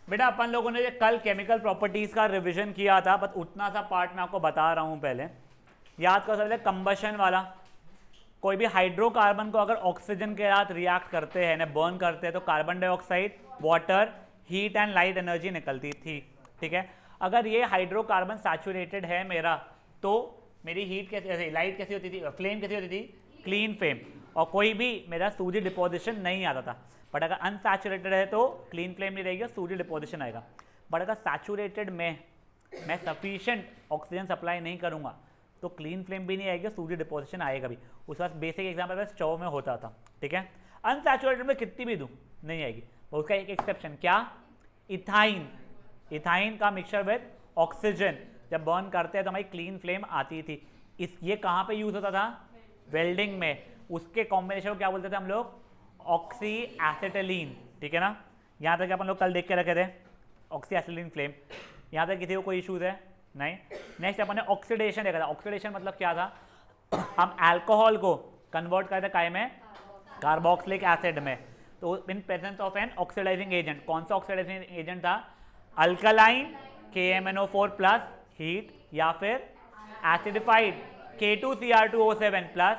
बेटा अपन लोगों ने कल केमिकल प्रॉपर्टीज का रिवीजन किया था, बस उतना सा पार्ट मैं आपको बता रहा हूं। पहले याद करो सबसे कंबशन वाला, कोई भी हाइड्रोकार्बन को अगर ऑक्सीजन के साथ रिएक्ट करते हैं ना, बर्न करते हैं, तो carbon dioxide, water, heat and light energy निकलती थी। ठीक है, अगर ये हाइड्रोकार्बन सैचुरेटेड है मेरा, तो मेरी हीट कैसे, लाइट कैसी होती थी, फ्लेम कैसी होती थी, क्लीन फ्लेम, और कोई भी मेरा सूजी डिपोजिशन नहीं आता था। बट अगर अनसैचुरेटेड है तो क्लीन फ्लेम नहीं रहेगी, सूजी डिपोजिशन आएगा। बट अगर सैचुरेटेड में मैं सफिशिएंट ऑक्सीजन सप्लाई नहीं करूंगा तो क्लीन फ्लेम भी नहीं आएगी, सूजी डिपोजिशन आएगा भी। उस वक्त बेसिक एग्जाम्पल स्टोव में होता था। ठीक है, अनसैचुरेटेड में कितनी भी दूं नहीं आएगी। और उसका एक एक्सेप्शन क्या, इथाइन, इथाइन का मिक्सचर विद ऑक्सीजन जब बर्न करते हैं तो हमारी क्लीन फ्लेम आती थी। ये कहाँ पे यूज होता था, वेल्डिंग में। उसके कॉम्बिनेशन को क्या बोलते थे हम लोग, ऑक्सी एसिटिलीन। ठीक है ना, यहाँ तक अपन लोग कल देख के रखे थे ऑक्सी एसिटिलीन फ्लेम। यहाँ तक किसी को कोई इश्यूज है नहीं। नेक्स्ट अपन ने ऑक्सीडेशन देखा था। ऑक्सीडेशन मतलब क्या था, हम अल्कोहल को कन्वर्ट करते काय में, कार्बोक्सिलिक एसिड में। तो in presence of an oxidizing agent, कौन सा ऑक्सीडाइजिंग एजेंट था, अल्कलाइन KMnO4 प्लस हीट, या फिर एसिडिफाइड K2Cr2O7 प्लस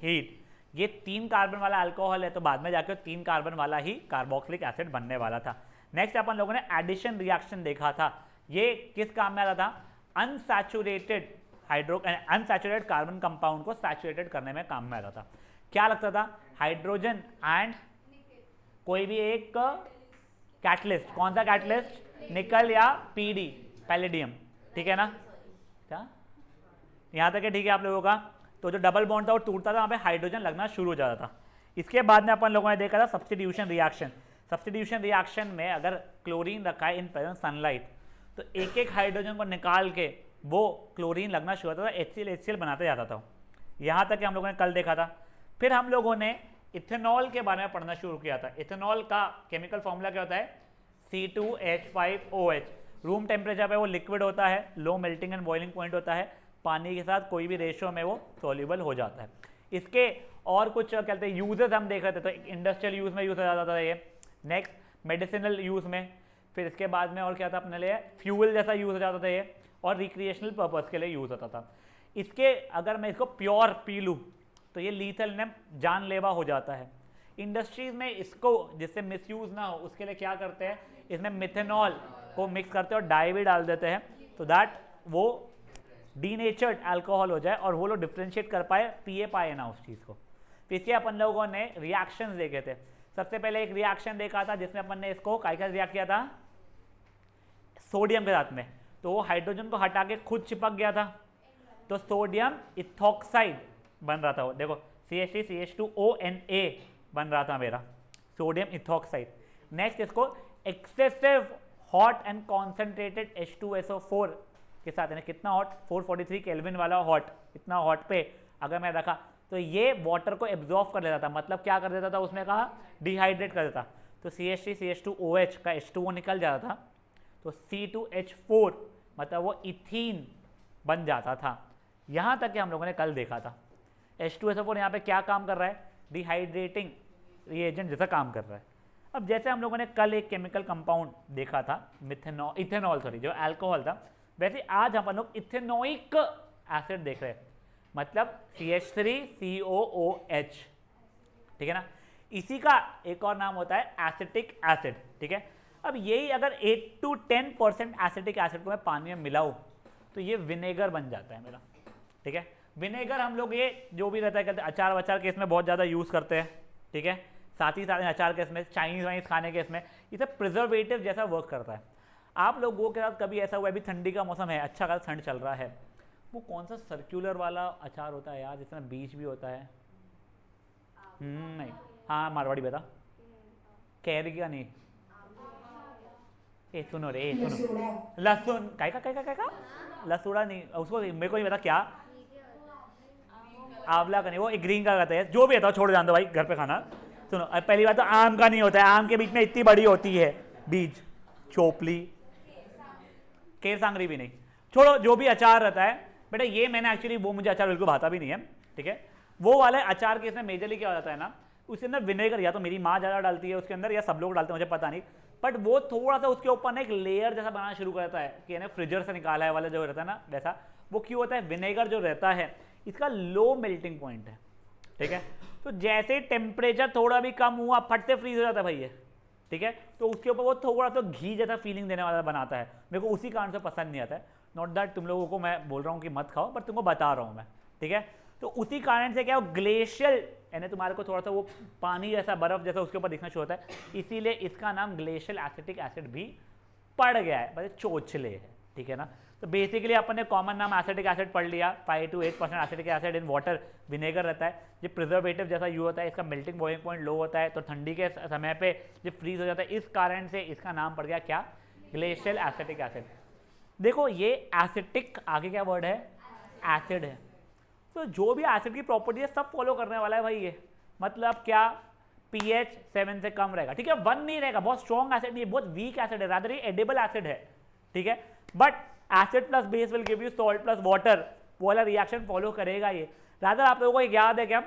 हीट। ये 3 कार्बन वाला अल्कोहल है, तो बाद में जाकर 3 कार्बन वाला ही कार्बोक्सिलिक एसिड बनने वाला था। नेक्स्ट अपन लोगों ने एडिशन रिएक्शन देखा था। ये किस काम में आता था, अनसैचुरेटेड अनसैचुरेटेड कार्बन कंपाउंड को सैचुरेटेड करने में काम में आता था। क्या लगता था, हाइड्रोजन एंड कोई भी एक कैटलिस्ट, कौन सा कैटलिस्ट, निकल या PD, पैलेडियम। ठीक है ना, क्या यहाँ तक है, ठीक है आप लोगों का। तो जो डबल बॉन्ड था वो टूटता था, वहाँ पे हाइड्रोजन लगना शुरू हो जाता था। इसके बाद में अपन लोगों ने देखा था सब्स्टिट्यूशन रिएक्शन। सब्स्टिट्यूशन रिएक्शन में अगर क्लोरीन रखा है इन प्रेजेंट सनलाइट, तो एक एक हाइड्रोजन को निकाल के वो क्लोरीन लगना शुरू होता था, HCl बनाते जाता था। यहाँ तक हम लोगों ने कल देखा था। फिर हम लोगों ने इथेनॉल के बारे में पढ़ना शुरू किया था। इथेनॉल का केमिकल फॉर्मूला क्या होता है, C2H5OH। रूम टेम्परेचर पे वो लिक्विड होता है, low melting and boiling point होता है, पानी के साथ कोई भी रेशियो में वो सॉल्युबल हो जाता है। इसके और कुछ कहते हैं यूजेस हम देख रहे थे, तो इंडस्ट्रियल यूज में यूज हो जाता था ये, नेक्स्ट मेडिसिनल यूज में, फिर इसके बाद में और क्या था अपने लिए, फ्यूल जैसा यूज हो जाता था ये, और रिक्रिएशनल पर्पस के लिए यूज होता था। इसके अगर मैं इसको प्योर पी लूँ तो ये लीथल ने जानलेवा हो जाता है। इंडस्ट्रीज में इसको जिससे मिसयूज ना हो उसके लिए क्या करते हैं, इसमें मिथेनॉल को मिक्स करते हैं और डाई भी डाल देते हैं, तो दैट वो डीनेचर्ड अल्कोहल हो जाए और वो लोग डिफ्रेंशिएट कर पाए, पिए पाए ना उस चीज़ को। तो इसके अपन लोगों ने रिएक्शंस देखे थे। सबसे पहले एक रिएक्शन देखा था जिसमें अपन ने इसको काय का रिएक्ट किया था, सोडियम के साथ में, तो वो हाइड्रोजन को हटा के खुद चिपक गया था, तो सोडियम इथॉक्साइड बन रहा था। वो देखो CH3CH2ONA बन रहा था मेरा, सोडियम इथॉक्साइड। नेक्स्ट इसको excessive hot and concentrated H2SO4 के साथ, यानी कितना हॉट, 443 केल्विन वाला हॉट, इतना हॉट पे अगर मैं रखा तो ये वाटर को एब्जॉर्ब कर लेता था। मतलब क्या कर देता था, उसमें कहा डिहाइड्रेट कर देता, तो CH3CH2OH का H2O निकल जाता था, तो C2H4 मतलब वो इथीन बन जाता था। यहाँ तक कि हम लोगों ने कल देखा था H2SO4 यहाँ पे क्या काम कर रहा है, डिहाइड्रेटिंग रिएजेंट जैसा काम कर रहा है। अब जैसे हम लोगों ने कल एक केमिकल कंपाउंड देखा था इथेनॉल जो अल्कोहल था, वैसे आज हम लोग इथेनोइक एसिड देख रहे हैं, मतलब CH3COOH। ठीक है ना, इसी का एक और नाम होता है एसिटिक एसिड। ठीक है, अब यही अगर 8 to 10% एसिटिक एसिड को मैं पानी में मिलाऊं तो ये विनेगर बन जाता है मेरा। ठीक है, विनेगर हम लोग ये जो भी रहता है कहते हैं अचार वचार के इसमें बहुत ज़्यादा यूज़ करते हैं। ठीक है, साथ ही साथ अचार के इसमें, चाइनीज वाइनीज खाने के इसमें, ये सब प्रिजर्वेटिव जैसा वर्क करता है। आप लोगों के साथ कभी ऐसा हुआ, अभी ठंडी का मौसम है, अच्छा खासा ठंड चल रहा है, वो कौन सा सर्कुलर वाला अचार होता है यार जिसमें बीज भी होता है, नहीं, हाँ मारवाड़ी बता, कैरी का नहीं, ए सुनो रे, सुनो, लहसुन का लहसुड़ा नहीं, उसको मेरे को नहीं पता क्या, आंवला का नहीं, वो एक ग्रीन का कहते हैं, जो भी है छोड़ जान दो भाई, घर पे खाना। सुनो, पहली बात तो आम का नहीं होता है, आम के बीच में इतनी बड़ी होती है बीज, चोपली, केर सांगरी भी नहीं, छोड़ो, जो भी अचार रहता है बेटा, ये मैंने एक्चुअली, वो मुझे अचार बिल्कुल भाता भी नहीं है। ठीक है, वो वाले अचार के इसमें मेजरली क्या हो जाता है ना, उसके अंदर विनेगर या तो मेरी माँ ज़्यादा डालती है उसके अंदर, या सब लोग डालते हैं मुझे पता नहीं, बट वो थोड़ा सा उसके ऊपर ना एक लेयर जैसा बनाना शुरू करता है कि फ्रिजर से निकाला है वाला जो रहता है ना वैसा। वो क्यों होता है? विनेगर जो रहता है इसका लो मेल्टिंग पॉइंट है, ठीक है। तो जैसे टेम्परेचर थोड़ा भी कम हुआ फट से फ्रीज हो जाता है भाई ये, ठीक है। तो उसके ऊपर वो थोड़ा सा घी जैसा फीलिंग देने वाला बनाता है। मेरे को उसी कारण से पसंद नहीं आता है। नॉट दैट तुम लोगों को मैं बोल रहा हूँ कि मत खाओ, बट तुमको बता रहा हूँ मैं, ठीक है। तो उसी कारण से क्या ग्लेशियल यानी तुम्हारे को थोड़ा सा वो पानी जैसा बर्फ जैसा उसके ऊपर दिखना शुरू होता है, इसीलिए इसका नाम ग्लेशियल एसिटिक एसिड भी पड़ गया है, मतलब चोचले है, ठीक है ना। तो बेसिकली अपन ने कॉमन नाम एसिटिक एसिड पढ़ लिया। 5 to 8% acetic acid in water, vinegar रहता है, ये प्रिजर्वेटिव जैसा यूज होता है, इसका मेल्टिंग बॉइलिंग पॉइंट लो होता है, तो ठंडी के समय पे ये फ्रीज हो जाता है, इस कारण से इसका नाम पड़ गया क्या? Glacial acetic acid. देखो ये एसिटिक आगे क्या वर्ड है? एसिड है। तो जो भी एसिड की प्रॉपर्टी है सब फॉलो करने वाला है भाई ये। मतलब क्या? pH 7 से कम रहेगा, ठीक है। 1 नहीं रहेगा, बहुत स्ट्रॉन्ग एसिड नहीं है, बहुत वीक एसिड है, रादर ये एडिबल एसिड है, ठीक है। But acid plus base will give you salt plus water, वो वाला रिएक्शन फॉलो करेगा ये। रादर आप लोगों को एक याद है क्या?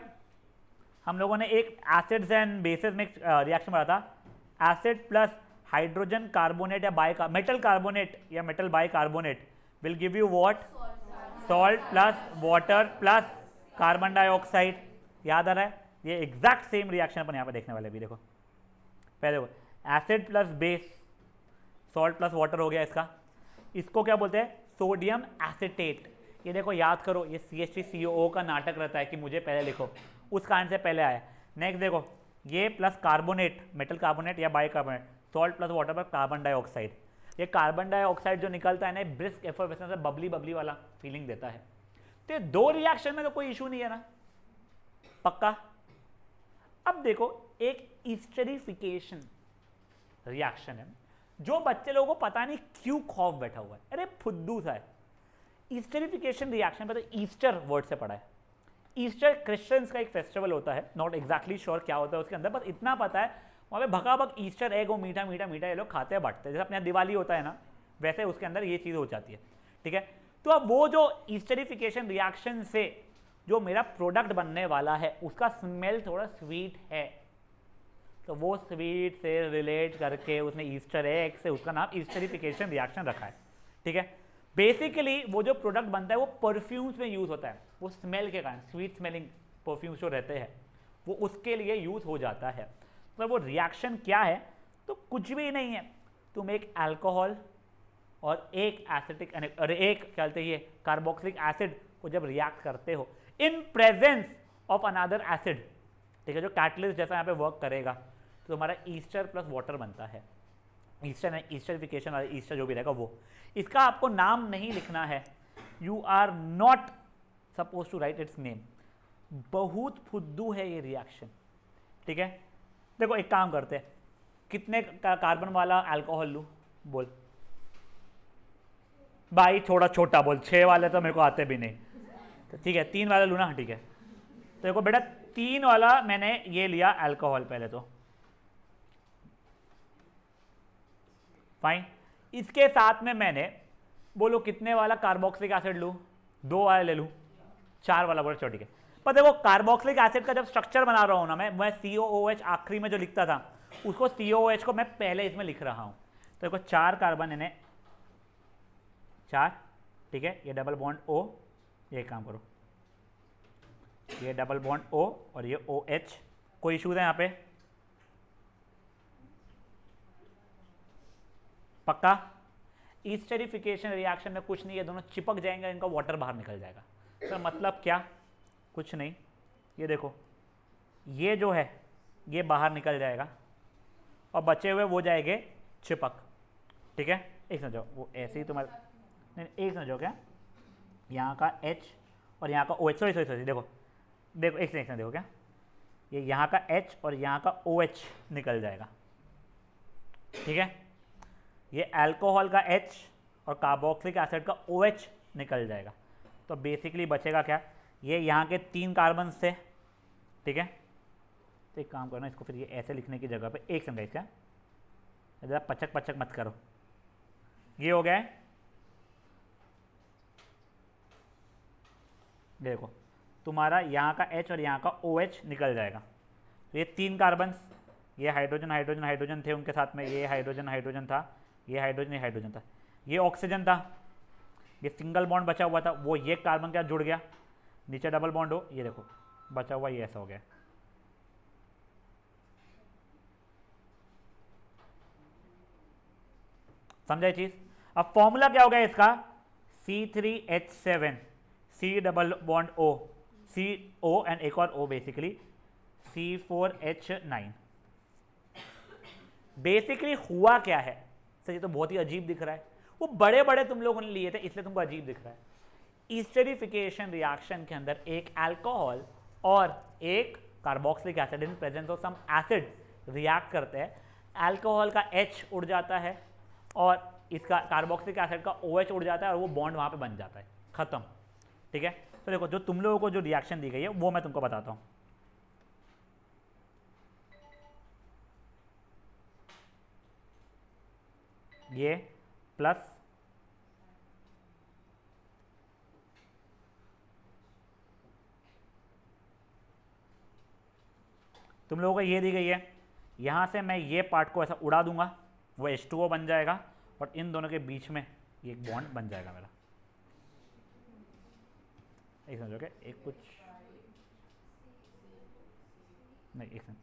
हम लोगों ने एक एसिड्स एंड बेसिस में रिएक्शन पढ़ा था, एसिड प्लस हाइड्रोजन कार्बोनेट या मेटल कार्बोनेट या metal bicarbonate will give you what? Salt plus water plus carbon dioxide. याद आ रहा है? ये एग्जैक्ट सेम रिएक्शन अपन यहाँ पे देखने वाले भी। देखो पहले देखो, acid plus base salt plus water हो गया इसका, इसको क्या बोलते हैं? Sodium acetate. ये देखो याद करो, ये CH3COO का नाटक रहता है कि मुझे पहले लिखो, उस कारण से पहले आया। नेक्स्ट देखो, ये प्लस कार्बोनेट, मेटल कार्बोनेट या बाइकार्बोनेट, सॉल्ट प्लस वाटर पर कार्बन डाइऑक्साइड। ये कार्बन डाइऑक्साइड जो निकलता है ना, ब्रिस्क एफर्वेसेंस से बबली बबली वाला फीलिंग देता है। तो दो रिएक्शन में तो कोई इशू नहीं है ना, पक्का। अब देखो एक ईस्टरिफिकेशन रिएक्शन है जो बच्चे लोगों को पता नहीं क्यों खौफ बैठा हुआ है, अरे फुद्दू सा है। ईस्टरिफिकेशन रिएक्शन पे तो ईस्टर वर्ड से पढ़ा है। ईस्टर क्रिश्चियंस का एक फेस्टिवल होता है, नॉट एग्जैक्टली श्योर क्या होता है उसके अंदर, बस इतना पता है वहाँ पे भगाभग ईस्टर एग वो मीठा मीठा मीठा ये लोग खाते हैं बांटते हैं, जैसे अपने यहाँ दिवाली होता है ना, वैसे उसके अंदर ये चीज़ हो जाती है, ठीक है। तो अब वो जो ईस्टरिफिकेशन रिएक्शन से जो मेरा प्रोडक्ट बनने वाला है उसका स्मेल थोड़ा स्वीट है, तो वो स्वीट से रिलेट करके उसने ईस्टर एग से उसका नाम ईस्टरिफिकेशन रिएक्शन रखा है, ठीक है। बेसिकली वो जो प्रोडक्ट बनता है वो परफ्यूम्स में यूज़ होता है, वो स्मेल के कारण, स्वीट स्मेलिंग परफ्यूम्स जो रहते हैं वो उसके लिए यूज़ हो जाता है। तो वो रिएक्शन क्या है? तो कुछ भी नहीं है, तुम एक अल्कोहल और एक एसिटिक और एक क्या कहते हैं कार्बोक्सिलिक एसिड को जब रिएक्ट करते हो इन प्रेजेंस ऑफ अनदर एसिड, ठीक है, जो कैटलिस्ट जैसा यहाँ पे वर्क करेगा, तो हमारा ईस्टर प्लस वाटर बनता है। ईस्टर है, ईस्टरिफिकेशन वाला ईस्टर जो भी रहेगा वो। इसका आपको नाम नहीं लिखना है, you are not suppose to write its name. बहुत फुद्दू है ये रिएक्शन, ठीक है। देखो एक काम करते हैं, कितने कार्बन वाला अल्कोहल लूँ? बोल भाई, थोड़ा छोटा बोल, 6 वाले तो मेरे को आते भी नहीं, तो ठीक है 3 वाला लूँ ना, ठीक है। तो देखो बेटा 3 वाला मैंने ये लिया अल्कोहल पहले तो, फाइन। इसके साथ में मैंने बोलो कितने वाला कार्बोक्सिलिक एसिड लूँ? 2 वाला ले लूँ, 4 वाला बोलो, चलो ठीक है। पर देखो कार्बोक्सिलिक एसिड का जब स्ट्रक्चर बना रहा हूँ ना मैं COOH आखिरी में जो लिखता था उसको COOH को मैं पहले इसमें लिख रहा हूँ। तो देखो 4 कार्बन इन्हें 4, ठीक है। ये डबल बॉन्ड O, ये काम करो, ये डबल बॉन्ड O और ये OH। कोई इशू है यहाँ पे? पक्का? ईस्टरिफिकेशन रिएक्शन में कुछ नहीं है, दोनों चिपक जाएंगे, इनका वाटर बाहर निकल जाएगा। तो मतलब क्या? कुछ नहीं, ये देखो ये जो है ये बाहर निकल जाएगा और बचे हुए वो जाएंगे चिपक, ठीक है। एक समझो, वो ऐसे ही तुम्हारे नहीं, एक समझो क्या, यहाँ का H और यहाँ का OH, सॉरी देखो देखो एक सेकंड देखो क्या, ये यहाँ का H और यहाँ का OH निकल जाएगा, ठीक है। ये अल्कोहल का H और कार्बोक्सिलिक एसिड का OH निकल जाएगा। तो बेसिकली बचेगा क्या? ये यहाँ के 3 कार्बन से, ठीक है। तो एक काम करना, इसको फिर ये ऐसे लिखने की जगह पे एक समझा, इसका ज़रा पचक पचक मत करो, ये हो गया है। देखो तुम्हारा यहाँ का H और यहाँ का OH निकल जाएगा, तो ये 3 कार्बन ये हाइड्रोजन हाइड्रोजन हाइड्रोजन थे उनके साथ में, ये हाइड्रोजन हाइड्रोजन था, ये हाइड्रोजन हाइड्रोजन था, ये ऑक्सीजन था, ये सिंगल बॉन्ड बचा हुआ था, वो ये कार्बन क्या जुड़ गया, नीचे डबल बॉन्ड हो, ये देखो बचा हुआ ये ऐसा हो गया। समझे चीज? अब फॉर्मूला क्या हो गया इसका, C3H7 C double bond O, CO and एक और O बेसिकली C4H9। बेसिकली हुआ क्या है सर, ये तो बहुत ही अजीब दिख रहा है, वो बड़े बड़े तुम लोगों ने लिए थे इसलिए तुमको अजीब दिख रहा है। ईस्टरिफिकेशन रिएक्शन के अंदर एक अल्कोहल और एक carboxylic acid in presence of some acid react करते हैं, अल्कोहल का H उड़ जाता है और इसका कार्बोक्सिलिक एसिड का OH उड़ जाता है और वो बॉन्ड वहां पे बन जाता है, खत्म। ठीक है, तो देखो जो तुम लोगों को जो रिएक्शन दी गई है वो मैं तुमको बताता हूं। ये प्लस तुम लोगों को ये दी गई है, यहां से मैं ये पार्ट को ऐसा उड़ा दूंगा, वो H2O बन जाएगा और इन दोनों के बीच में ये एक बॉन्ड बन जाएगा मेरा। एक समझोगे, एक कुछ नहीं, एक सेकंड,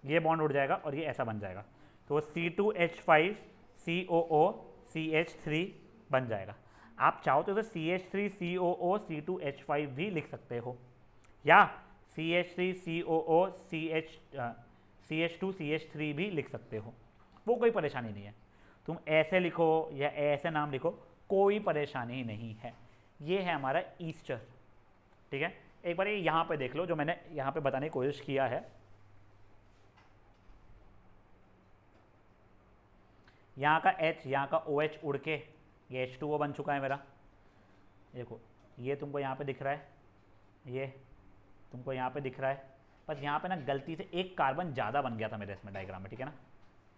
ये बॉन्ड उड़ जाएगा और ये ऐसा बन जाएगा, तो C2H5 COO CH3 बन जाएगा। आप चाहो तो CH3 COO C2H5 भी लिख सकते हो, या CH3 COO CH2 CH3 भी लिख सकते हो, वो कोई परेशानी नहीं है। तुम ऐसे लिखो या ऐसे नाम लिखो, कोई परेशानी नहीं है। ये है हमारा ईस्टर। ठीक है, एक बार ये यहाँ पे देख लो जो मैंने यहाँ पे बताने की कोशिश किया है। यहाँ का H, यहाँ का OH उड़ के ये H2O बन चुका है मेरा। देखो ये तुमको यहाँ पे दिख रहा है, ये तुमको यहाँ पे दिख रहा है, बस यहाँ पे ना गलती से एक कार्बन ज़्यादा बन गया था मेरे इसमें डायग्राम में। ठीक है ना,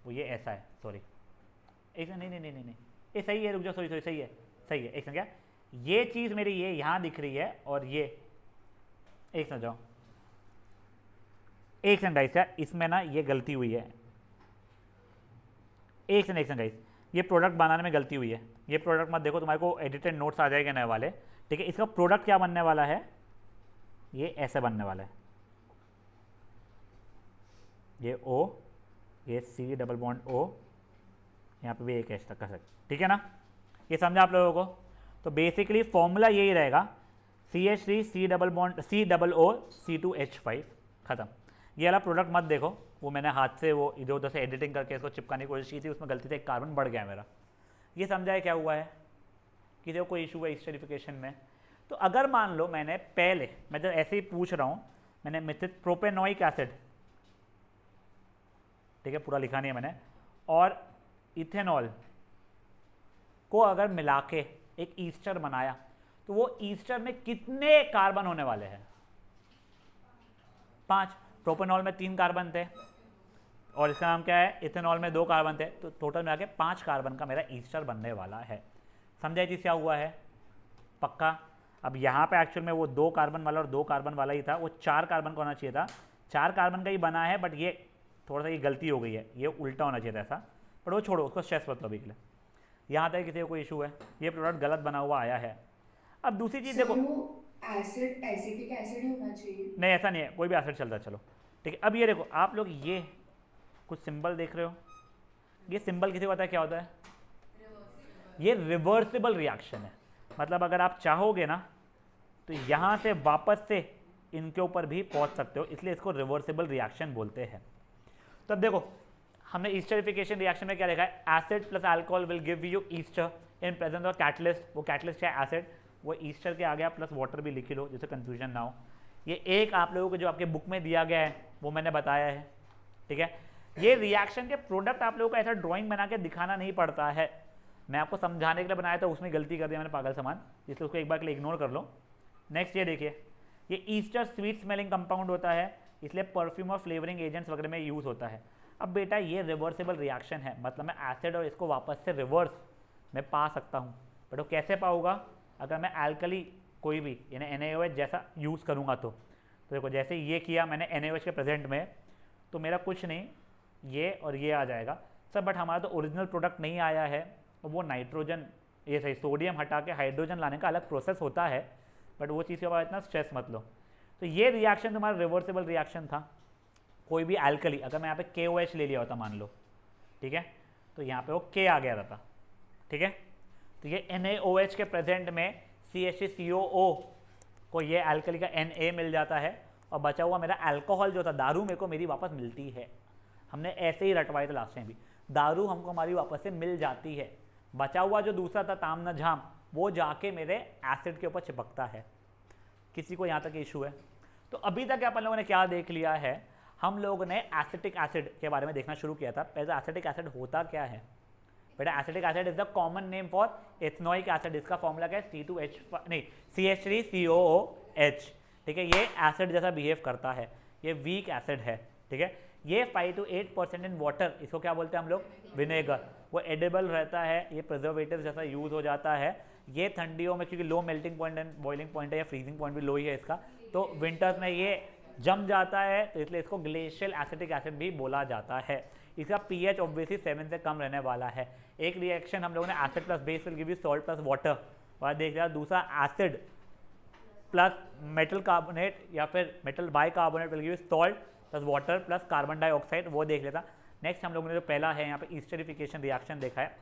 वो ये ऐसा है, सॉरी एक नहीं नहीं नहीं नहीं नहीं ये सही है, रुक जाओ, सॉरी सॉरी सही है, सही है। एक सेकंड, क्या ये चीज़ मेरी ये यहाँ दिख रही है और ये एक समझ जाओ, एक सेकंड गाइस, क्या इसमें ना ये गलती हुई है, एक सेकंड गाइस, ये प्रोडक्ट बनाने में गलती हुई है। ये प्रोडक्ट मत देखो, तुम्हारे को एडिटेड नोट्स आ जाएंगे नए वाले। ठीक है, इसका प्रोडक्ट क्या बनने वाला है, ये ऐसे बनने वाला है, ये O, ये C डबल बॉन्ड O, यहाँ पे भी एक H तक का सकते। ठीक है ना, ये समझा आप लोगों को? तो बेसिकली फॉर्मूला यही रहेगा, CH3 C double bond C double O C2H5, खत्म। ये वाला प्रोडक्ट मत देखो, वो मैंने हाथ से वो इधर उधर से एडिटिंग करके इसको चिपकाने की कोशिश की थी, उसमें गलती से एक कार्बन बढ़ गया मेरा। ये समझा है क्या हुआ है, किसी को कोई इशू है स्टेरिफिकेशन में? तो अगर मान लो मैंने पहले, मैं जब ऐसे ही पूछ रहा हूँ, मैंने मिथित प्रोपेनोइक एसिड, ठीक है पूरा लिखा नहीं है मैंने, और इथेनॉल को अगर मिला के एक ईस्टर बनाया, तो वो ईस्टर में कितने कार्बन होने वाले हैं? 5। प्रोपेनॉल में 3 कार्बन थे और इसका नाम क्या है, इथेनॉल में 2 कार्बन थे, तो टोटल मिला के 5 कार्बन का मेरा ईस्टर बनने वाला है। समझा चीज़ क्या हुआ है? पक्का। अब यहाँ पे एक्चुअल में वो 2 कार्बन वाला और 2 कार्बन वाला ही था, वो 4 कार्बन का होना चाहिए था, 4 कार्बन का ही बना है, बट ये थोड़ा सा ये गलती हो गई है, ये उल्टा होना चाहिए था ऐसा, बट वो छोड़ो, उसको स्ट्रेस मत लो अभी के लिए। यहाँ तक किसी को कोई इशू है, ये प्रोडक्ट गलत बना हुआ आया है। अब दूसरी चीज़ देखो, एसिड एसिटिक एसिड ही होना चाहिए। नहीं ऐसा नहीं है, कोई भी एसिड चलता है, चलो ठीक है। अब ये देखो आप लोग, ये कुछ सिंबल देख रहे हो, ये सिंबल किसी को पता है क्या होता है? ये रिवर्सिबल रिएक्शन है, मतलब अगर आप चाहोगे ना तो यहाँ से वापस से इनके ऊपर भी पहुँच सकते हो, इसलिए इसको रिवर्सिबल रिएक्शन बोलते हैं। तो अब देखो हमने ईस्टरिफिकेशन रिएक्शन में क्या देखा है, acid plus alcohol will give you Easter in presence of catalyst. वो कैटलिस्ट है एसिड, वो ईस्टर के आ गया, प्लस वाटर भी लिख लो जिससे कंफ्यूजन ना हो। ये एक आप लोगों को जो आपके बुक में दिया गया है वो मैंने बताया है। ठीक है, ये रिएक्शन के प्रोडक्ट आप लोगों को ऐसा ड्राइंग बना के दिखाना नहीं पड़ता है, मैं आपको समझाने के लिए बनाया था, उसमें गलती कर दिया मैंने पागल समान, इसलिए उसको एक बार के लिए इग्नोर कर लो। नेक्स्ट ये देखिए, ये ईस्टर स्वीट स्मेलिंग कंपाउंड होता है, इसलिए परफ्यूम और फ्लेवरिंग एजेंट्स वगैरह में यूज़ होता है। अब बेटा ये रिवर्सिबल रिएक्शन है, मतलब मैं एसिड और इसको वापस से रिवर्स में पा सकता हूँ, बट वो कैसे पाऊँगा? अगर मैं एल्कली कोई भी यानी NaOH जैसा यूज़ करूँगा तो देखो जैसे ये किया मैंने NaOH के प्रेजेंट में, तो मेरा कुछ नहीं, ये और ये आ जाएगा सर, बट हमारा तो ओरिजिनल प्रोडक्ट नहीं आया है, तो वो नाइट्रोजन, ये सही, सोडियम हटा के हाइड्रोजन लाने का अलग प्रोसेस होता है, बट वो चीज़ के बाद इतना स्ट्रेस मत लो। तो ये रिएक्शन तुम्हारा रिवर्सिबल रिएक्शन था। कोई भी एल्कली, अगर मैं यहाँ पे KOH ले लिया होता मान लो, ठीक है, तो यहाँ पे वो K आ गया रहता, ठीक है, तो ये NaOH के प्रेजेंट में CH3COO को ये एल्कली का Na मिल जाता है, और बचा हुआ मेरा अल्कोहल जो था, दारू मेरे को मेरी वापस मिलती है। हमने ऐसे ही रटवाए थे लास्ट टाइम भी, दारू हमको हमारी वापस से मिल जाती है। बचा हुआ जो दूसरा था ताम न झाम, वो जाके मेरे एसिड के ऊपर चिपकता है। किसी को यहाँ तक इशू है? तो अभी तक अपन लोगों ने क्या देख लिया है, हम लोगों ने एसिटिक एसिड के बारे में देखना शुरू किया था। पहले एसिटिक एसिड होता क्या है बेटा? Acetic acid is the common name for ethanoic acid. इसका फॉर्मूला क्या है? CH3COOH, ठीक है। ये एसिड जैसा बिहेव करता है, ये वीक एसिड है, ठीक है। ये 5 to 8% इन वाटर, इसको क्या बोलते हैं हम लोग? विनेगर। वो एडिबल रहता है, ये प्रिजर्वेटिव जैसा यूज हो जाता है। ये ठंडियों में, क्योंकि low melting point and boiling point है या फ्रीजिंग पॉइंट भी लो ही है इसका, तो विंटर्स में ये जम जाता है, तो इसलिए इसको ग्लेशियल एसिटिक एसिड भी बोला जाता है। इसका pH ऑब्वियसली 7 से कम रहने वाला है। एक रिएक्शन हम लोगों ने acid plus base will give you salt plus water और देख लिया। दूसरा एसिड प्लस मेटल कार्बोनेट या फिर metal by carbonate will give you salt plus water plus carbon dioxide, वो देख लेता। नेक्स्ट हम लोगों ने जो पहला है यहाँ पे ईस्टरिफिकेशन रिएक्शन देखा है,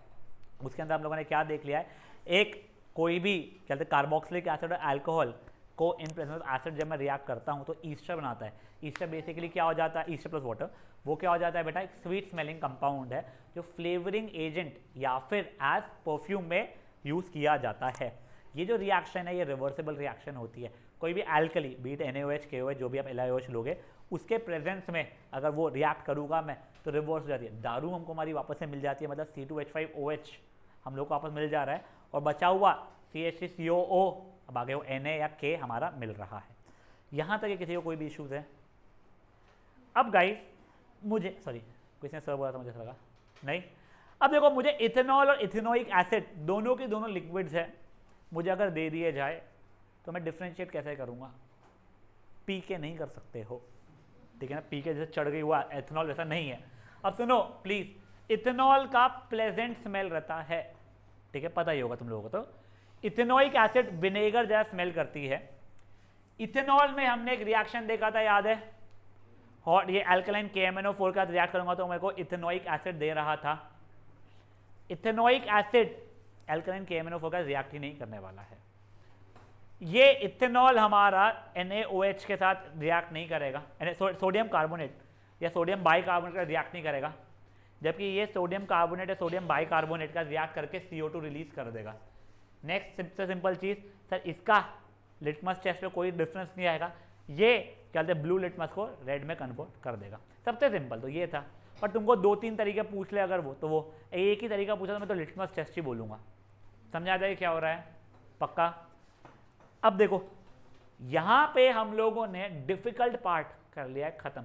उसके अंदर हम लोगों ने क्या देख लिया है, एक कोई भी क्या कहते हैं कार्बोक्सिलिक एसिड और अल्कोहल को इन प्रेजेंस ऑफ एसिड जब मैं रिएक्ट करता हूँ तो ईस्टर बनाता है। ईस्टर बेसिकली क्या हो जाता है? ईस्टर प्लस वाटर, वो क्या हो जाता है बेटा? एक स्वीट स्मेलिंग कंपाउंड है जो फ्लेवरिंग एजेंट या फिर एज परफ्यूम में यूज़ किया जाता है। ये जो रिएक्शन है ये रिवर्सिबल रिएक्शन होती है। कोई भी एल्कली, बीट NaOH KOH जो भी आप LiOH लोगे, उसके प्रेजेंस में अगर वो रिएक्ट करूँगा मैं तो रिवर्स हो जाती है। दारू हमको हमारी वापस से मिल जाती है, मतलब C2H5OH हम लोग को वापस मिल जा रहा है, और बचा हुआ CH3COO अब आगे वो Na या K हमारा मिल रहा है। यहाँ तक किसी को कोई भी इश्यूज है? अब गाइस मुझे, सॉरी किसी ने सर बोला था मुझे लगा नहीं। अब देखो, मुझे इथेनॉल और इथेनोइक एसिड दोनों की दोनों लिक्विड्स है, मुझे अगर दे दिए जाए तो मैं डिफ्रेंशिएट कैसे करूँगा? पी के नहीं कर सकते हो, ठीक है ना। पी के जैसे चढ़ गई हुआ एथेनॉल वैसा नहीं है। अब सुनो प्लीज, इथेनॉल का प्लेजेंट स्मेल रहता है, ठीक है, पता ही होगा तुम लोगों को। तो इथेनोइक एसिड विनेगर जैसा स्मेल करती है। इथेनॉल में हमने एक रिएक्शन देखा था, याद है? हॉट, ये अल्कलाइन KMnO4 के साथ रिएक्ट करूंगा तो मेरे को इथेनोइक एसिड दे रहा था। इथेनोइक एसिड अल्कलाइन KMnO4 का रिएक्ट ही नहीं करने वाला है। ये इथेनॉल हमारा NaOH के साथ रिएक्ट नहीं करेगा, सोडियम कार्बोनेट या सोडियम बाइकार्बोनेट का रिएक्ट नहीं करेगा, जबकि ये सोडियम कार्बोनेट या सोडियम बाइकार्बोनेट का रिएक्ट करके CO2 रिलीज कर देगा। नेक्स्ट सबसे सिंपल चीज़, सर इसका लिटमस टेस्ट पे कोई डिफरेंस नहीं आएगा, ये क्या कहते हैं ब्लू लिटमस को रेड में कन्वर्ट कर देगा। सबसे सिंपल तो ये था। पर तुमको 2-3 तरीके पूछ ले अगर वो, तो वो एक ही तरीका पूछा तो मैं तो लिटमस टेस्ट ही बोलूँगा। समझा जाए क्या हो रहा है? पक्का? अब देखो, यहाँ पे हम लोगों ने डिफिकल्ट पार्ट कर लिया है खत्म।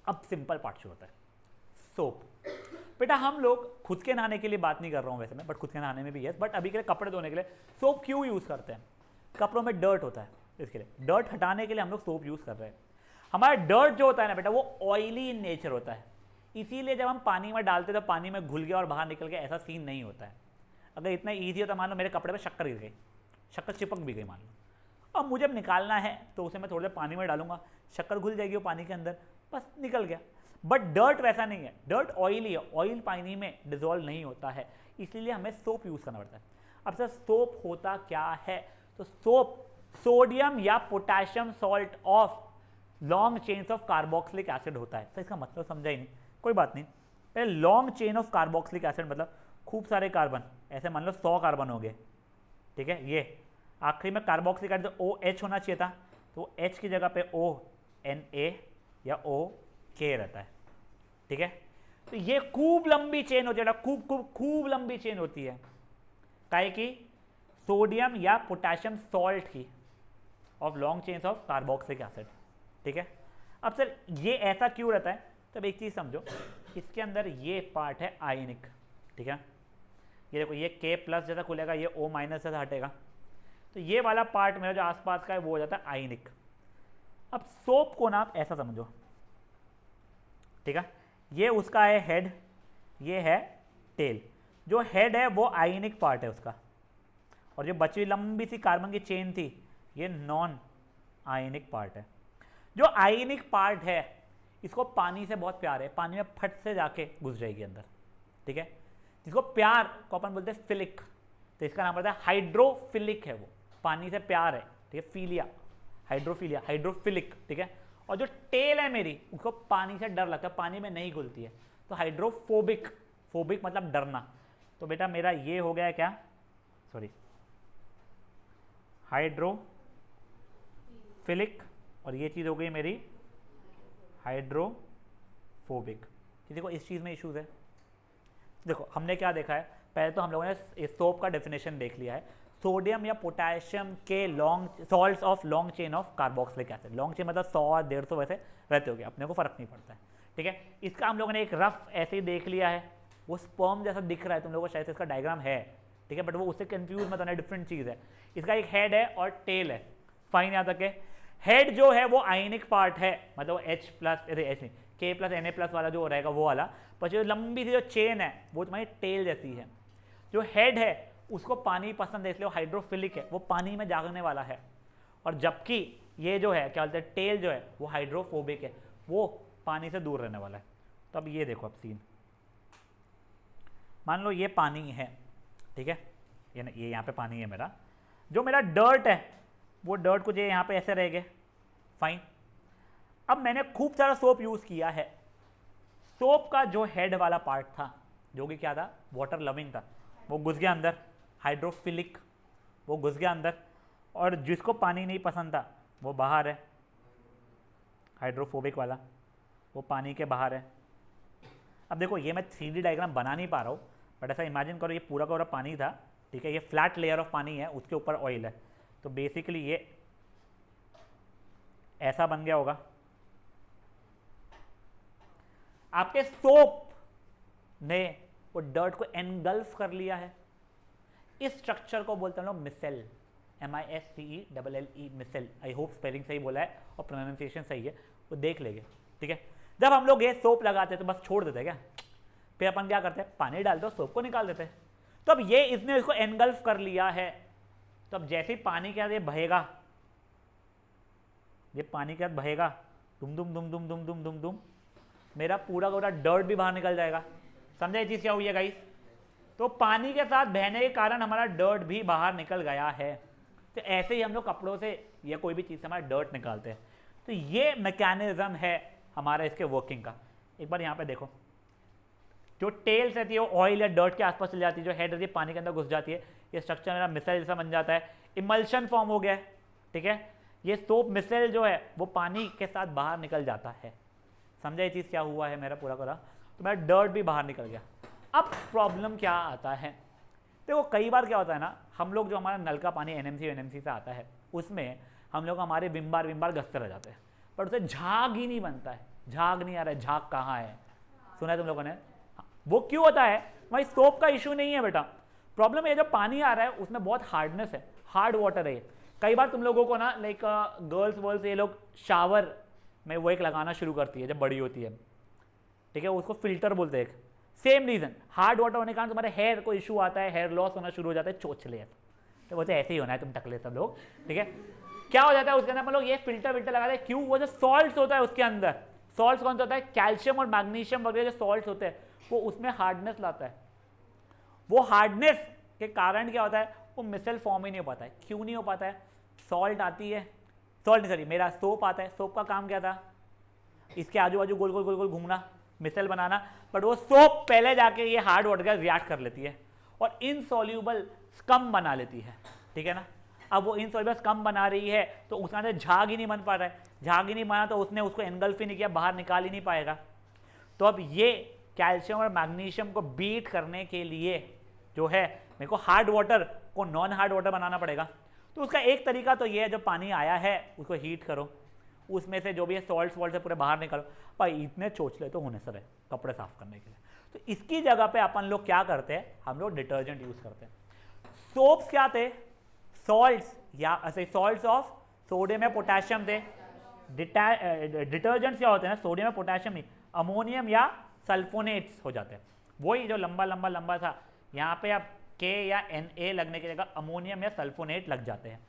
अब सिंपल पार्ट शुरू होता है, सोप। बेटा हम लोग खुद के नहाने के लिए बात नहीं कर रहा हूँ वैसे मैं, बट खुद के नहाने में भी है, बट अभी के लिए कपड़े धोने के लिए सोप क्यों यूज़ करते हैं? कपड़ों में डर्ट होता है, इसके लिए डर्ट हटाने के लिए हम लोग सोप यूज़ कर रहे हैं। हमारा डर्ट जो होता है ना बेटा, वो ऑयली इन नेचर होता है, इसीलिए जब हम पानी में डालते तो पानी में घुल गया और बाहर निकल गया, ऐसा सीन नहीं होता है। अगर इतना ईजी होता, मान लो मेरे कपड़े में शक्कर गिर गई, शक्कर चिपक भी गई मान लो, अब मुझे निकालना है तो उसे मैं थोड़ी देर पानी में डालूंगा, शक्कर घुल जाएगी वो पानी के अंदर, बस निकल गया। बट डर्ट वैसा नहीं है, डर्ट ऑयली है, ऑयल पानी में डिजोल्व नहीं होता है, इसलिए हमें सोप यूज़ करना पड़ता है। अब सर सोप होता क्या है? तो सोप सोडियम या potassium salt of long chains of carboxylic acid होता है। तो इसका मतलब समझा ही नहीं, कोई बात नहीं। पहले long chain of carboxylic acid मतलब खूब सारे कार्बन, ऐसे मान लो 100 कार्बन हो गए, ठीक है। ये आखिरी में कार्बोक्सिलिक एसिड OH होना चाहिए था, तो H की जगह पे ONA या OK रहता है, ठीक है। तो ये खूब लंबी चेन होती है, खूब लंबी चेन होती है, काहे की? सोडियम या पोटेशियम सॉल्ट की, of long chains of carboxylic acid, ठीक है। अब सर ये ऐसा क्यों रहता है? तब एक चीज़ समझो, इसके अंदर ये पार्ट है आयनिक, ठीक है। ये देखो, ये K+ जैसा खुलेगा, ये O- जैसा हटेगा, तो ये वाला पार्ट मेरा जो आसपास का है वो हो जाता है आयनिक। अब सोप को ना आप ऐसा समझो, ठीक है। ये उसका है हेड, ये है टेल। जो हेड है वो आयनिक पार्ट है उसका, और जो बची हुई लंबी सी कार्बन की चेन थी ये नॉन आयनिक पार्ट है। जो आयनिक पार्ट है इसको पानी से बहुत प्यार है, पानी में फट से जाके घुस जाएगी अंदर, ठीक है। जिसको प्यार को अपन बोलते हैं फिलिक, तो इसका नाम पड़ता है हाइड्रोफिलिक है, वो पानी से प्यार है, ठीक है। फीलिया, हाइड्रोफीलिया, हाइड्रोफिलिक, ठीक है। और जो टेल है मेरी उसको पानी से डर लगता है, पानी में नहीं घुलती है, तो हाइड्रोफोबिक। फोबिक मतलब डरना। तो बेटा मेरा ये हो गया क्या, सॉरी, हाइड्रोफिलिक, और ये चीज़ हो गई मेरी हाइड्रोफोबिक। किसी को इस चीज़ में इश्यूज है? देखो हमने क्या देखा है, पहले तो हम लोगों ने सोप का डेफिनेशन देख लिया है, सोडियम या पोटेशियम के long salts of long chain of carboxylic acid. Long chain मतलब 100 और 150 वैसे रहते हो गए, अपने को फर्क नहीं पड़ता है, ठीक है। इसका हम लोगों ने एक रफ ऐसे ही देख लिया है, वो स्पर्म जैसा दिख रहा है तुम लोगों को शायद से, इसका डायग्राम है, ठीक है, बट वो उससे कंफ्यूज मत होना, डिफरेंट चीज़ है। इसका एक हेड है और टेल है, फाइन। यहाँ तक है। हेड जो है वो आयनिक पार्ट है, मतलब H प्लस H नहीं K प्लस Na प्लस वाला जो रहेगा वो वाला, पर जो लंबी सी जो चेन है वो तुम्हारी टेल जैसी है। जो हेड है उसको पानी पसंद है, इसलिए वो हाइड्रोफिलिक है, वो पानी में जागने वाला है। और जबकि ये जो है क्या बोलते हैं, टेल जो है वो हाइड्रोफोबिक है, वो पानी से दूर रहने वाला है। तो अब ये देखो, अब सीन मान लो ये पानी है, ठीक है, ये यहाँ पे पानी है मेरा। जो मेरा डर्ट है वो डर्ट कुछ यहाँ पे ऐसे रह गए, फाइन। अब मैंने खूब सारा सोप यूज़ किया है। सोप का जो हेड वाला पार्ट था, जो कि क्या था, वाटर लविंग था, वो घुस गया अंदर, हाइड्रोफिलिक, वो घुस गया अंदर। और जिसको पानी नहीं पसंद था वो बाहर है, हाइड्रोफोबिक वाला, वो पानी के बाहर है। अब देखो ये मैं 3D डायग्राम बना नहीं पा रहा हूँ, बट ऐसा इमेजिन करो ये पूरा का पूरा पानी था, ठीक है, ये फ्लैट लेयर ऑफ पानी है, उसके ऊपर ऑयल है, तो बेसिकली ये ऐसा बन गया होगा। आपके सोप ने वो डर्ट को एनगल्फ कर लिया है। इस स्ट्रक्चर को बोलते हैं लोग micelle, MISCELLE, micelle. I hope spelling सही बोला है और प्रोनाउंसिएशन सही है, वो देख लेंगे, ठीक है। जब हम लोग ये सोप लगाते हैं तो बस छोड़ देते हैं क्या, फिर अपन क्या करते हैं, पानी डाल दो, सोप को निकाल देते हैं। तो अब ये इसने इसको एनगल्फ कर लिया है, तो अब जैसे ही पानी के साथ ये बहेगा, ये पानी के साथ बहेगा, दुम दुम दुम दुम दुम दुम दुम दुम, मेरा पूरा का पूरा डर्ट भी बाहर निकल जाएगा। समझा ये चीज़ क्या हुई है गाइस? तो पानी के साथ बहने के कारण हमारा डर्ट भी बाहर निकल गया है। तो ऐसे ही हम लोग कपड़ों से या कोई भी चीज़ से हमारा डर्ट निकालते हैं। तो ये मैकेनिज्म है हमारा इसके वर्किंग का। एक बार यहाँ पे देखो, जो टेल्स रहती है वो ऑयल या डर्ट के आसपास चली जाती है, जो हेड रहती है पानी के अंदर घुस जाती है। ये स्ट्रक्चर मेरा मिसाइल जैसा बन जाता है, इमल्शन फॉर्म हो गया है, ठीक है। ये सोप मिसाइल जो है वो पानी के साथ बाहर निकल जाता है। समझा ये चीज़ क्या हुआ है मेरा पूरा पूरा? तो मेरा डर्ट भी बाहर निकल गया। अब प्रॉब्लम क्या आता है, देखो कई बार क्या होता है ना, हम लोग जो हमारा नल का पानी NMC से आता है, उसमें हम लोग हमारे विम बार घसते रह जाते हैं, पर उसे झाग ही नहीं बनता है। झाग नहीं आ रहा है, झाग कहाँ है, सुना है तुम लोगों ने? वो क्यों होता है? भाई सोप का इशू नहीं है बेटा, प्रॉब्लम ये जो पानी आ रहा है उसमें बहुत हार्डनेस है, हार्ड वाटर है। कई बार तुम लोगों को ना लाइक गर्ल्स वर्ल्स ये लोग शावर में वो एक लगाना शुरू करती है जब बड़ी होती है, ठीक है, उसको फिल्टर बोलते हैं। सेम रीजन, हार्ड वाटर होने के कारण तुम्हारे हेयर को इशू आता है, हेयर लॉस होना शुरू हो जाता है, चोचले। तो बोलते ऐसे ही होना है, तुम टकले सब लोग, ठीक है। क्या हो जाता है उसके अंदर, हम लोग ये फिल्टर लगाते हैं, क्यों? वो जो सॉल्ट्स होता है उसके अंदर, सॉल्ट्स कौन सा होता है, कैल्शियम और मैग्नीशियम वगैरह जो सॉल्ट्स होते हैं, वो उसमें हार्डनेस लाता है। वो हार्डनेस के कारण क्या होता है, वो मिसल फॉर्म ही नहीं हो पाता है। क्यों नहीं हो पाता है? सॉल्ट आती है, सॉल्ट नहीं सॉरी मेरा सोप आता है। सोप का काम क्या था, इसके आजू बाजू गोल गोल गोल गोल घूमना, मिसल बनाना, बट वो सोप पहले जाके ये हार्ड वाटर का रिएक्ट कर लेती है और इनसॉल्यूबल स्कम बना लेती है, ठीक है ना। अब वो इनसॉल्यूबल स्कम बना रही है तो उसके अंदर झाग ही नहीं बन पा रहा है, झाग ही नहीं बना तो उसने उसको एनगल्फ ही नहीं किया, बाहर निकाल ही नहीं पाएगा। तो अब ये कैल्शियम और मैग्नीशियम को बीट करने के लिए जो है मेरे को हार्ड वाटर को नॉन हार्ड वाटर बनाना पड़ेगा। तो उसका एक तरीका तो ये है, जो पानी आया है उसको हीट करो, उसमें से जो भी है सॉल्ट वॉल्ट से पूरे बाहर निकालो। भाई इतने चोचले तो होने से रहे कपड़े साफ करने के लिए, तो इसकी जगह पे अपन लोग क्या करते हैं, हम लोग डिटर्जेंट यूज करते हैं। सोप्स क्या थे, सॉल्ट्स या ऐसे सॉल्ट्स ऑफ सोडियम या पोटेशियम थे। डिटर्जेंट्स क्या होते हैं, सोडियम या पोटेशियम नहीं, अमोनियम या सल्फोनेट्स हो जाते हैं। वही जो लंबा लंबा लंबा था, यहाँ पे अब के या Na लगने की जगह अमोनियम या सल्फोनेट लग जाते हैं,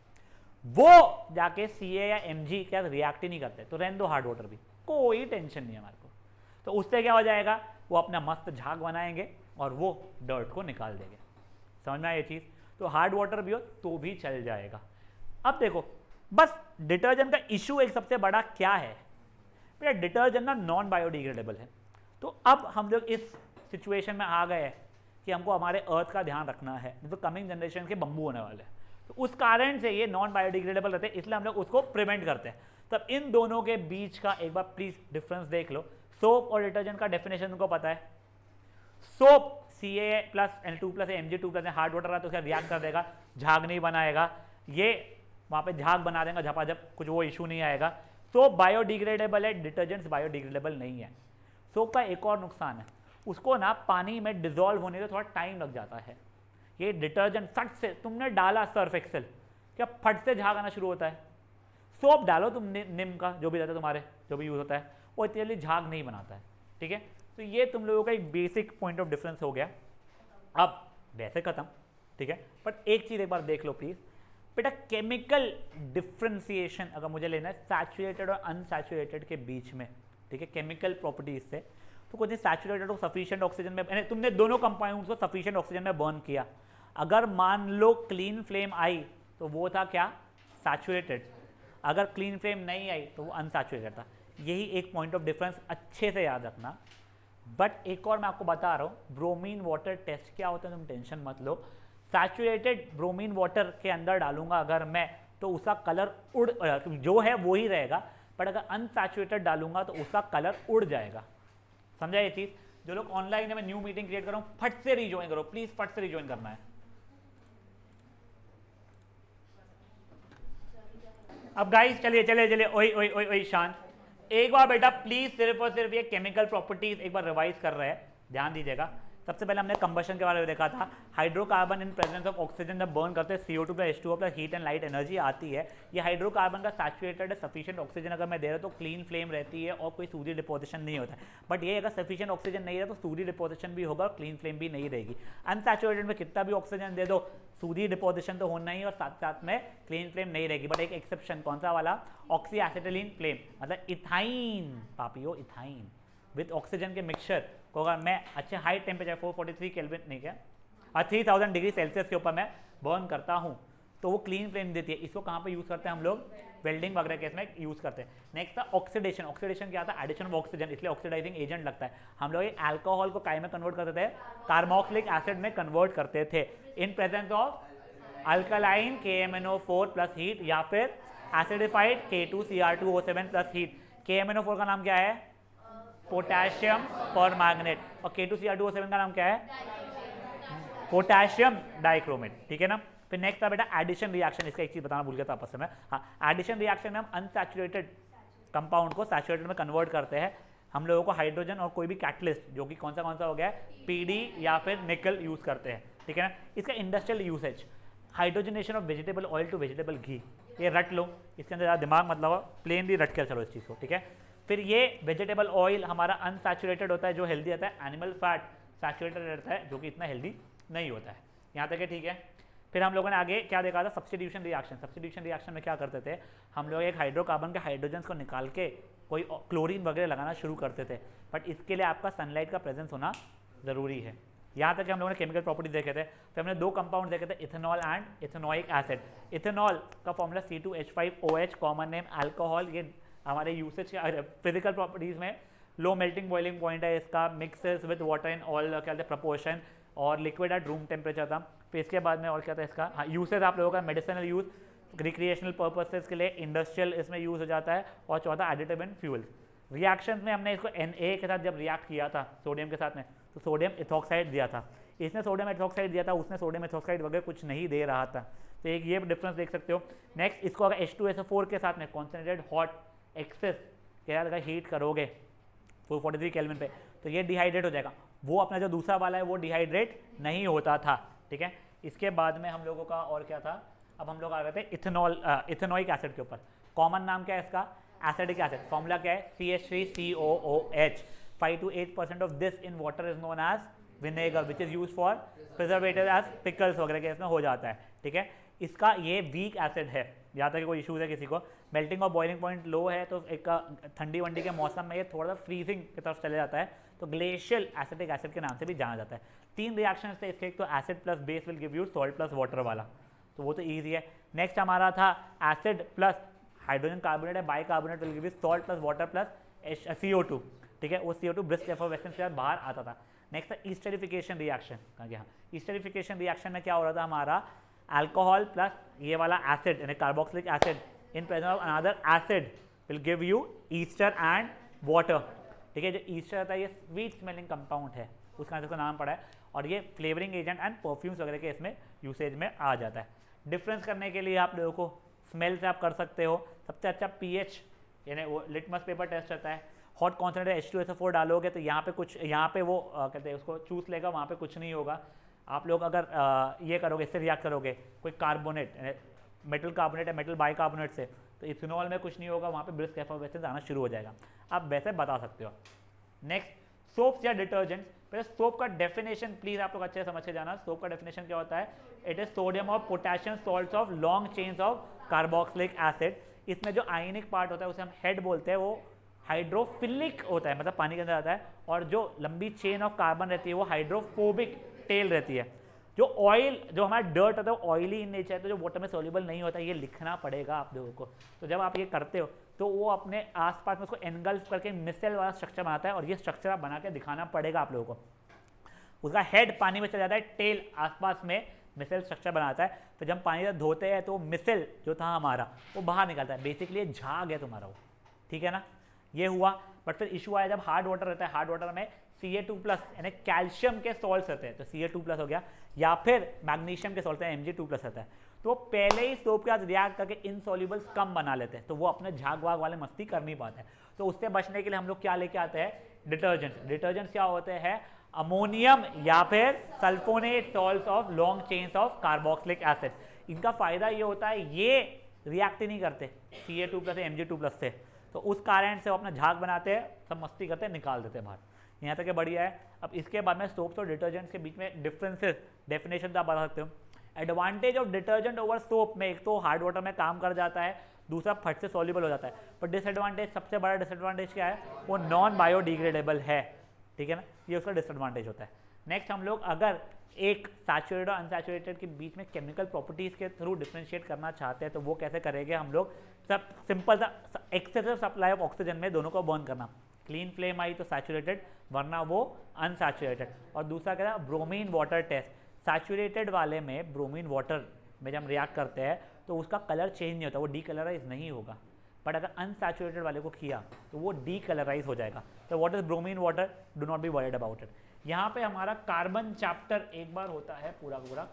वो जाके Ca या Mg क्या रिएक्ट ही नहीं करते, तो रहने दो हार्ड वाटर भी, कोई टेंशन नहीं है हमारे को। तो उससे क्या हो जाएगा, वो अपना मस्त झाग बनाएंगे और वो डर्ट को निकाल देंगे। समझ में आया ये चीज़? तो हार्ड वाटर भी हो तो भी चल जाएगा। अब देखो बस डिटर्जेंट का इशू एक सबसे बड़ा क्या है, भैया डिटर्जेंट ना नॉन बायोडिग्रेडेबल है। तो अब हम लोग इस सिचुएशन में आ गए कि हमको हमारे अर्थ का ध्यान रखना है, तो कमिंग जनरेशन के बम्बू होने वाले हैं, तो उस कारण से ये नॉन बायोडिग्रेडेबल रहते हैं, इसलिए हम लोग उसको प्रिवेंट करते हैं। तब इन दोनों के बीच का एक बार प्लीज डिफरेंस देख लो। सोप और डिटर्जेंट का डेफिनेशन तुमको पता है, सोप Ca+N2+Mg2+ हार्ड वाटर रहा तो क्या रिएक्ट कर देगा, झाग नहीं बनाएगा, ये वहाँ पे झाग बना देगा झपाझप, कुछ वो इशू नहीं आएगा। सोप बायोडिग्रेडेबल है, डिटर्जेंट्स बायोडिग्रेडेबल नहीं है। सोप का एक और नुकसान है, उसको ना पानी में डिजोल्व होने में थोड़ा टाइम लग जाता है। ये डिटर्जेंट फट से तुमने डाला सर्फ एक्सेल, क्या फट से झाग आना शुरू होता है। सोप डालो तुम निम का जो भी रहता है तुम्हारे, जो भी यूज़ होता है, वो इतनी जल्दी झाग नहीं बनाता है, ठीक है। तो ये तुम लोगों का एक बेसिक पॉइंट ऑफ डिफरेंस हो गया। अब वैसे खत्म, ठीक है, बट एक चीज़ एक बार देख लो प्लीज़ बेटा, केमिकल डिफ्रेंसिएशन अगर मुझे लेना है सैचुरेटेड और अनसैचुरेटेड के बीच में, ठीक है, केमिकल प्रॉपर्टीज से, तो कुछ सैचुरेटेड को सफिशिएंट ऑक्सीजन में, तुमने दोनों कंपाउंड्स को सफिशिएंट ऑक्सीजन में बर्न किया, अगर मान लो क्लीन फ्लेम आई तो वो था क्या, सैचुरेटेड, अगर क्लीन फ्लेम नहीं आई तो वो अनसैचुरेटेड था। यही एक पॉइंट ऑफ डिफरेंस अच्छे से याद रखना। बट एक और मैं आपको बता रहा हूँ, ब्रोमीन वाटर टेस्ट क्या होता है, तुम टेंशन मत लो। सैचुरेटेड ब्रोमीन वाटर के अंदर डालूंगा अगर मैं, तो उसका कलर उड़ जो है वो ही रहेगा, बट अगर अनसैचुरेटेड डालूंगा तो उसका कलर उड़ जाएगा। समझा ये चीज़? जो लोग ऑनलाइन है, मैं न्यू मीटिंग क्रिएट कर रहा हूँ, फट से रिज्वाइन करो प्लीज़, फट से रिज्वाइन करना है। अब गाइस चलिए चलिए चलिए, ओई ओई ओई ओई शांत, एक बार बेटा प्लीज सिर्फ और सिर्फ ये केमिकल प्रॉपर्टीज एक बार रिवाइज कर रहे हैं, ध्यान दीजिएगा। सबसे पहले हमने कंबशन के बारे में देखा था, hydrocarbon in presence of oxygen जब बर्न करते हैं CO2 + H2O + heat and light energy आती है। ये हाइड्रोकार्बन का सैचुरेटेड है, सफिशिएंट ऑक्सीजन अगर मैं दे रहा हूँ तो क्लीन फ्लेम रहती है और कोई सूर्य डिपोजिशन नहीं होता है। बट ये अगर सफिशिएंट ऑक्सीजन नहीं है तो सूर्य डिपोजिशन भी होगा और क्लीन फ्लेम भी नहीं रहेगी। अनसैचुरेटेड में कितना भी ऑक्सीजन दे दो, सूर्य डिपोजिशन तो होना ही और साथ साथ में क्लीन फ्लेम नहीं रहेगी। बट एक एक्सेप्शन, कौन सा वाला, ऑक्सी एसिटिलीन फ्लेम, मतलब इथाइन पापियो, इथाइन विथ ऑक्सीजन के मिक्सचर को अगर मैं अच्छे हाई टेम्परेचर 443 केल्विन नहीं क्या 3000 डिग्री सेल्सियस के ऊपर मैं बर्न करता हूँ तो वो क्लीन फ्लेम देती है। इसको कहाँ पे यूज़ करते हैं हम लोग, वेल्डिंग वगैरह केस में यूज़ करते हैं। नेक्स्ट था ऑक्सीडेशन। ऑक्सीडेशन क्या था, एडिशन ऑफ ऑक्सीजन, इसलिए ऑक्सीडाइजिंग एजेंट लगता है। हम लोग अल्कोहल को काय में कन्वर्ट करते थे, कार्बोक्सिलिक एसिड में कन्वर्ट करते थे इन presence of alkaline KMnO4 plus heat, या फिर acidified K2Cr2O7 plus heat. KMnO4 का नाम क्या है, पोटेशियम परमैंगनेट, और K2Cr2O7 का नाम क्या है, पोटेशियम डाइक्रोमेट, ठीक है ना। फिर नेक्स्ट था बेटा एडिशन रिएक्शन, इसका एक चीज बताना भूल गया था आपस में। हाँ, एडिशन रिएक्शन में हम अनसैचुरेटेड कंपाउंड को सैचुरेटेड में कन्वर्ट करते हैं। हम लोगों को हाइड्रोजन और कोई भी कैटलिस्ट जो कि कौन सा हो गया है, PD या फिर निकल यूज करते हैं, ठीक है ना। इसका industrial usage, hydrogenation of vegetable oil to vegetable ghee, ये रट लो, इसके अंदर ज़्यादा दिमाग मत लगाओ, प्लेनली रट कर चलो इस चीज़ को, ठीक है। फिर ये वेजिटेबल ऑयल हमारा अनसैचुरेटेड होता है, जो हेल्दी रहता है। एनिमल फैट सैचुरेटेड रहता है, जो कि इतना हेल्दी नहीं होता है। यहाँ तक है, ठीक है। फिर हम लोगों ने आगे क्या देखा था, सब्स्टिट्यूशन रिएक्शन। सब्स्टिट्यूशन रिएक्शन में क्या करते थे हम लोग, एक हाइड्रोकार्बन के हाइड्रोजन्स को निकाल के कोई क्लोरीन वगैरह लगाना शुरू करते थे, बट इसके लिए आपका सनलाइट का प्रेजेंस होना ज़रूरी है। यहाँ तक हम लोगों ने केमिकल प्रॉपर्टीज देखे थे। फिर हमने दो कंपाउंड देखे थे, ethanol and ethanoic acid. Ethanol का formula C2H5OH, common name alcohol. ये हमारे यूसेज फिजिकल प्रॉपर्टीज में लो मेल्टिंग बॉइलिंग पॉइंट है इसका, mixes with water in all क्या कहते हैं प्रपोर्शन, और लिक्विड एट रूम टेम्परेचर था। फिर इसके बाद में और क्या था इसका, हाँ यूसेज आप लोगों का मेडिसिनल यूज, रिक्रिएशनल पर्पसेस के लिए, इंडस्ट्रियल इसमें यूज हो जाता है, और चौथा एडिटिव एंड फ्यूल्स। रिएक्शन में हमने इसको Na के साथ जब रिएक्ट किया था सोडियम के साथ में, तो सोडियम इथॉक्साइड दिया था, इसने सोडियम इथॉक्साइड दिया था, उसने सोडियम इथॉक्साइड वगैरह कुछ नहीं दे रहा था। तो एक ये डिफरेंस देख सकते हो। नेक्स्ट, इसको अगर H2SO4 के साथ में कॉन्सेंट्रेटेड हॉट एक्सेस के साथ अगर हीट करोगे 443 केल्विन पे, तो ये डिहाइड्रेट हो जाएगा। वो अपना जो दूसरा वाला है वो डिहाइड्रेट नहीं होता था, ठीक है। इसके बाद में हम लोगों का और क्या था, अब हम लोग आ गए थे इथेनोइक एसिड के ऊपर। कॉमन नाम क्या है इसका, एसिडिक एसिड। फॉर्मूला क्या है, CH3COOH। 5 to 8% of this in water is known as vinegar which is use for preservative as pickles वगैरह के इसमें हो जाता है, ठीक है। इसका ये वीक एसिड है, यहाँ तक कोई इशूज़ है किसी को, मेल्टिंग और बॉइलिंग पॉइंट लो है तो एक ठंडी वंडी के मौसम में ये थोड़ा सा फ्रीजिंग की तरफ चले जाता है, तो ग्लेशियल एसिटिक एसिड के नाम से भी जाना जाता है। 3 रिएक्शन थे इसके, एक तो acid plus base will give you salt plus water वाला, तो वो तो ईजी है। नेक्स्ट हमारा था एसिड प्लस हाइड्रोजन कार्बोनेट है, bicarbonate will give you salt plus water plus CO2, ठीक है। वो CO2 ब्रिस्क एफर्वेसेंस के बाद बाहर आता था। नेक्स्ट था ईस्टरिफिकेशन रिएक्शन, यहाँ ईस्टरिफिकेशन रिएक्शन में क्या हो रहा था हमारा, अल्कोहल प्लस ये वाला एसिड यानी carboxylic acid in presence of another acid will give you Easter and water, ठीक है। जो ईस्टर होता है ये स्वीट स्मेलिंग कंपाउंड है, उसका नाम पड़ा है, और ये फ्लेवरिंग एजेंट एंड परफ्यूम्स वगैरह के इसमें यूसेज में आ जाता है। डिफरेंस करने के लिए आप लोगों को स्मेल से आप कर सकते हो। सबसे अच्छा pH यानी वो लिटमस पेपर टेस्ट रहता है। हॉट कॉन्सेंट्रेट H2SO4 डालोगे तो यहाँ पे कुछ, यहाँ पे वो कहते हैं उसको चूस लेगा, वहाँ पे कुछ नहीं होगा। आप लोग अगर ये करोगे, इससे रिएक्ट करोगे कोई कार्बोनेट, मेटल कार्बोनेट है मेटल बाइकार्बोनेट से, तो इथेनॉल में कुछ नहीं होगा, वहाँ पे ब्रिस्क एफर्वेसेंस आना शुरू हो जाएगा। आप वैसे बता सकते हो। नेक्स्ट सोप्स या डिटर्जेंट्स। पहले सोप का डेफिनेशन प्लीज आप लोग अच्छे से समझ के जाना। सोप का डेफिनेशन क्या होता है, इट इज सोडियम और potassium salts of long chains of carboxylic acid. इसमें जो आयनिक पार्ट होता है उसे हम हेड बोलते हैं, वो हाइड्रोफिलिक होता है, मतलब पानी के अंदर आता है, और जो लंबी चेन ऑफ कार्बन रहती है वो हाइड्रोफोबिक टेल रहती है। जो ऑयल, जो हमारा डर्ट होता है वो ऑयली इन नेचर है, तो जो वाटर में सोल्यूबल नहीं होता, ये लिखना पड़ेगा आप लोगों को। तो जब आप ये करते हो तो वो अपने आसपास में उसको एनगल्फ करके मिसेल वाला स्ट्रक्चर बनाता है, और ये स्ट्रक्चर आप बना के दिखाना पड़ेगा आप लोगों को। उसका हेड पानी में चला जाता है, टेल आसपास में मिसेल स्ट्रक्चर बनाता है। तो जब पानी से धोते हैं तो मिसेल जो था हमारा वो बाहर निकलता है, बेसिकली झाग है तुम्हारा वो, ठीक है ना। ये हुआ, बट फिर इशू आया जब हार्ड वाटर रहता है, हार्ड वाटर में Ca2+ यानी कैल्शियम के सॉल्ट्स रहते हैं, तो Ca2+ हो गया, या फिर मैग्नीशियम के सॉल्ट Mg2+ रहता है, तो पहले ही सोप के साथ रिएक्ट करके इनसॉल्युबल्स कम बना लेते हैं, तो वो अपने झाग वाग वाले मस्ती कर नहीं पाते हैं। तो उससे बचने के लिए हम लोग क्या लेके आते हैं, डिटर्जेंट्स। डिटर्जेंट्स क्या होते हैं, अमोनियम या फिर sulphonate salts of long chains of carboxylic acid. इनका फायदा ये होता है ये रिएक्ट ही नहीं करते Ca2+ या Mg2+ से, तो उस कारण से वो अपना झाग बनाते हैं, सब मस्ती करते हैं, निकाल देते हैं बाहर। यहाँ तक बढ़िया है। अब इसके बाद में सोप्स और डिटर्जेंट्स के बीच में डिफरेंसेस, डेफिनेशन तो आप बता सकते हो। Advantage of detergent over soap में, एक तो हार्ड वाटर में काम कर जाता है, दूसरा फट से सॉल्युबल हो जाता है। पर डिसएडवांटेज, सबसे बड़ा डिसएडवांटेज क्या है, वो नॉन बायोडिग्रेडेबल है, ठीक है ना, ये उसका डिसएडवांटेज होता है। नेक्स्ट हम लोग अगर एक सैचुरेटेड और अनसैचुरेटेड के बीच में केमिकल प्रॉपर्टीज़ के थ्रू डिफ्रेंशिएट करना चाहते हैं तो वो कैसे करेंगे हम लोग, सब सिंपल सा, एक्सेसिव सप्लाई ऑफ ऑक्सीजन में दोनों को बर्न करना। क्लीन फ्लेम आई तो सैचुरेटेड, वरना वो अनसैचुरेटेड। और दूसरा क्या है, ब्रोमीन वाटर टेस्ट। सैचुरेटेड वाले में ब्रोमीन वाटर में जब हम रिएक्ट करते हैं तो उसका कलर चेंज नहीं होता, वो डीकलराइज नहीं होगा, बट अगर अनसैचुरेटेड वाले को किया तो वो डीकलराइज हो जाएगा। तो what is bromine water, do not be worried about it. यहाँ पे हमारा कार्बन चैप्टर एक बार होता है पूरा पूरा